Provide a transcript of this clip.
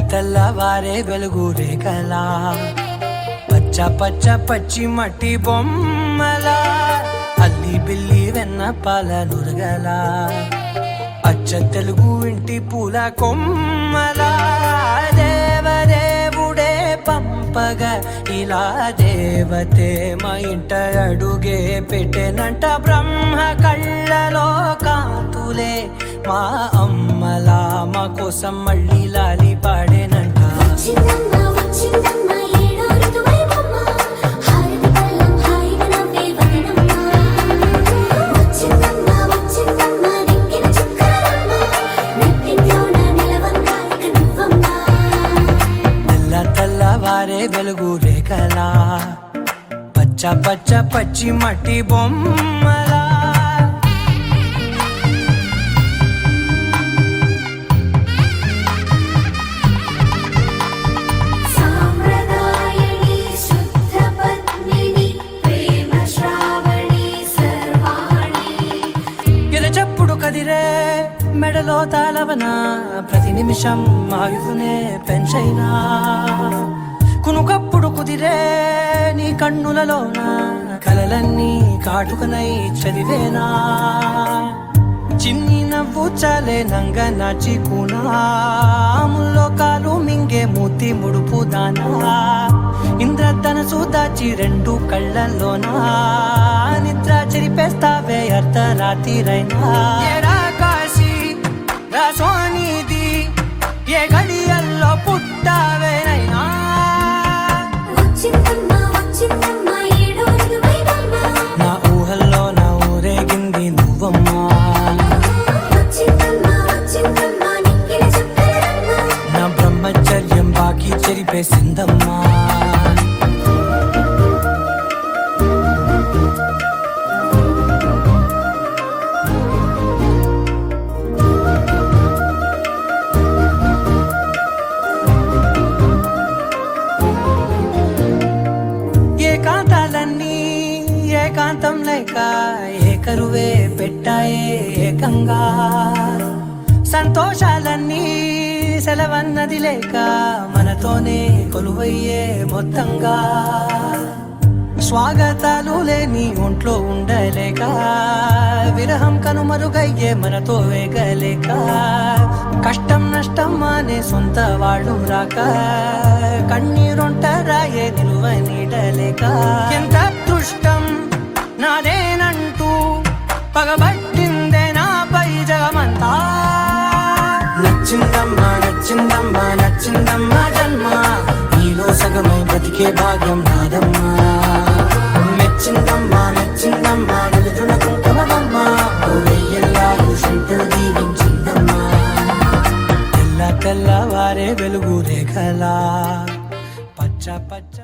తెల్లవారే వెలుగు రేఖలా పచ్చ పచ్చ పచ్చి మట్టి బొమ్మలా అల్లి బిల్లి వెన్న పాల నురగలా అచ్చ తెలుగు ఇంటి పూల కొమ్మలా దేవదేవుడే పంపగా ఇలా దేవతే మా ఇంట అడుగే పెట్టెనంట బ్రహ్మ కళ్ళలో కాంతులే మా అమ్మలా మా కోసం మళ్ళీ లాలి పాడేనంట. తెల్లవారే వెలుగు రేఖలా పచ్చ పచ్చ పచ్చి మట్టి బొమ్మలా కదిరే మెడలో తాళవన ప్రతి నిమిషం ఆయువునే పెంచైనా కునుకప్పుడు కుదిరే నీ కన్నులలోన కలలన్నీ కాటుకనై చదివేనా చిన్ని నవ్వు చాలే నంగ నాచి కూనాముల్లో కాలు మింగే మూతి ముడుపు దానా ఇంద్రధనసు దాచి రెండు కళ్ళల్లోనా నిద్ర చెరిపేస్తావే అర్ధరాత్రిరైనా కాశీ రాసోనిది ఏ గడియల్లో పుట్టావేనైనా నా ఊహల్లో నా ఊరేగింది నువ్వమ్మా నా బ్రహ్మచర్యం బాకీ చెరిపేసిందమ్మా. ఏకాంతాలన్నీ ఏకాంతం లేక ఏకరువే పెట్టాయే ఏకంగా సంతోషాలన్నీ సెలవన్నది లేక మనతోనే కొలువయ్యే మొత్తంగా స్వాగతాలు లేని ఒంట్లో ఉండలేక విరహం కనుమరుగయ్యే మనతో వేగలేక కష్టం నష్టం అనే సొంత వాళ్ళు రాక కన్నీరొంటరాయే నిలువ నీడలేక ఎంత దృష్టం నాదేనంటూ పగబట్టిందే నాపై జగమంతా నచ్చిందమ్మా నచ్చిందమ్మా నచ్చిందమ్మా జన్మ నీలో సగమై బతికే భాగ్యం నాదమ్మా మెచ్చిందమ్మా మెచ్చిందమ్మా నిలుచునకుంటమమ్మా వెయ్యల్లాలు శంకరు దీవించిందమ్మా. తెల్లవారే వెలుగు రేఖలా పచ్చ పచ్చ